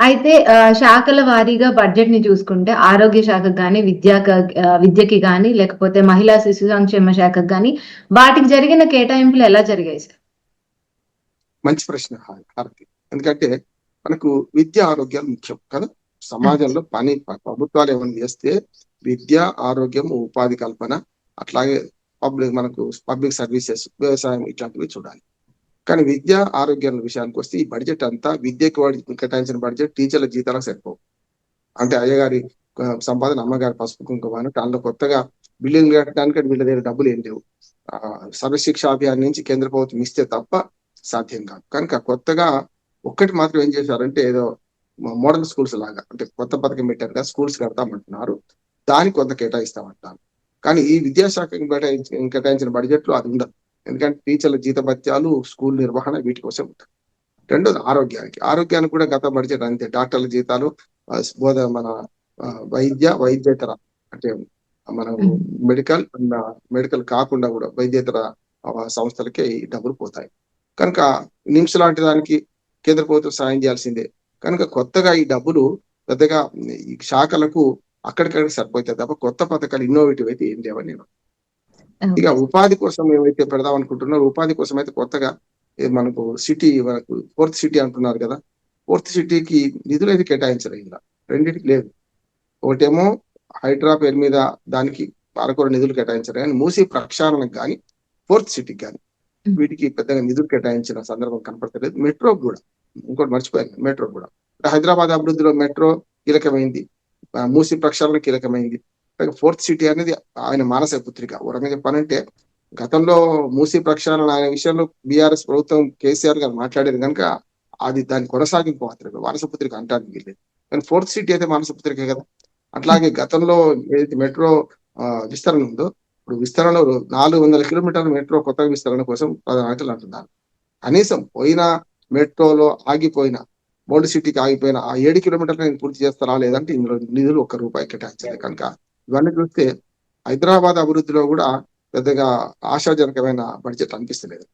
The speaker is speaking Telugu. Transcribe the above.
అయితే శాఖల వారీగా బడ్జెట్‌ని చూసుకుంటే ఆరోగ్య శాఖకు గాని, విద్యకి గాని, లేకపోతే మహిళా శిశు సంక్షేమ శాఖకు గాని వాటికి జరిగిన కేటాయింపులు ఎలా జరిగాయి సార్? మంచి ప్రశ్న హారతి. ఎందుకంటే మనకు విద్య, ఆరోగ్యాలు ముఖ్యం కదా! సమాజంలో ప్రభుత్వాలు ఏమైనా చేస్తే విద్య, ఆరోగ్యం, ఉపాధి కల్పన, అట్లాగే పబ్లిక్ సర్వీసెస్, వ్యవసాయం ఇట్లాంటివి చూడాలి. కానీ విద్య, ఆరోగ్యం విషయానికొస్తే ఈ బడ్జెట్ అంతా విద్యకు కేటాయించిన బడ్జెట్ టీచర్ల జీతాలకు సరిపోవు. అంటే అయ్యగారి సంపాదన అమ్మగారి పసుపు కుంకుమ అన్నట్టు అందులో కొత్తగా బిల్డింగ్లు కట్టడానికి వీళ్ళ దగ్గర డబ్బులు ఏం లేవు. సర్వశిక్ష అభియాన్ నుంచి కేంద్ర ప్రభుత్వం ఇస్తే తప్ప సాధ్యం కాదు. కనుక కొత్తగా ఒక్కటి మాత్రం ఏం చేశారంటే ఏదో మోడల్ స్కూల్స్ లాగా అంటే కొత్త పథకం పెట్టారు కదా, స్కూల్స్ కడతామంటున్నారు. దానికి కొంత కేటాయిస్తామంటారు. కానీ ఈ విద్యాశాఖకి కేటాయించిన బడ్జెట్ లో అది ఉండదు. ఎందుకంటే టీచర్ల జీతభత్యాలు, స్కూల్ నిర్వహణ వీటి కోసం ఉంటుంది. రెండోది ఆరోగ్యానికి కూడా గత బడ్జెట్ అంతే. డాక్టర్ల జీతాలు, మన వైద్యేతర అంటే మనం హ్మ్. మెడికల్ మెడికల్ కాకుండా కూడా వైద్యేతర సంస్థలకే ఈ డబ్బులు పోతాయి. కనుక నిమ్స్ లాంటి దానికి కేంద్ర ప్రభుత్వం సాయం చేయాల్సిందే. కనుక కొత్తగా ఈ డబ్బులు పెద్దగా ఈ శాఖలకు అక్కడికక్కడికి సరిపోతాయి తప్ప కొత్త పథకాలు ఇన్నోవేటివ్ అయితే ఏం లేవని నేను. ఇక ఓకే. ఉపాధి కోసం ఏమైతే పెడదాం అనుకుంటున్నారో ఉపాధి కోసం అయితే కొత్తగా మనకు ఫోర్త్ సిటీ అంటున్నారు కదా, ఫోర్త్ సిటీకి నిధులు అయితే కేటాయించలేదు. ఇలా రెండింటికి లేదు. ఒకటేమో హైడ్రా పేరు మీద దానికి అరకొర నిధులు కేటాయించారు కానీ మూసీ ప్రక్షాళనకు కానీ ఫోర్త్ సిటీకి కానీ హ్మ్. వీటికి పెద్దగా నిధులు కేటాయించిన సందర్భం కనపడతలేదు. మెట్రో కూడా ఇంకోటి మర్చిపోయాను, మెట్రో కూడా హైదరాబాద్ అభివృద్ధిలో మెట్రో కీలకమైంది, మూసీ ప్రక్షాళన కీలకమైంది. ఫోర్త్ సిటీ అనేది ఆయన మానస పుత్రిక. ఒక రకంగా చెప్పాలంటే గతంలో మూసీ ప్రక్షాళన అనే విషయంలో బీఆర్ఎస్ ప్రభుత్వం కేసీఆర్ గారు మాట్లాడేది కనుక అది దాని కొనసాగింపు మాత్రమే, మానస పుత్రిక అంటానికి వీల్లేదు. కానీ ఫోర్త్ సిటీ అయితే మానస పుత్రికే కదా. అట్లాగే గతంలో ఏదైతే మెట్రో విస్తరణ ఉందో ఇప్పుడు విస్తరణలో 400 కిలోమీటర్ల మెట్రో కొత్త విస్తరణ కోసం 10 గంటలు అంటున్నారు. కనీసం పోయిన మెట్రోలో ఆగిపోయిన ఓల్డ్ సిటీకి ఆగిపోయిన ఆ 7 కిలోమీటర్లు నేను పూర్తి చేస్తారా లేదంటే ఇందులో నిధులు ₹1 కేటాయించలేదు. కనుక ఇవన్నీ చూస్తే హైదరాబాద్ అభివృద్ధిలో కూడా పెద్దగా ఆశాజనకమైన బడ్జెట్ అనిపిస్తలేదు.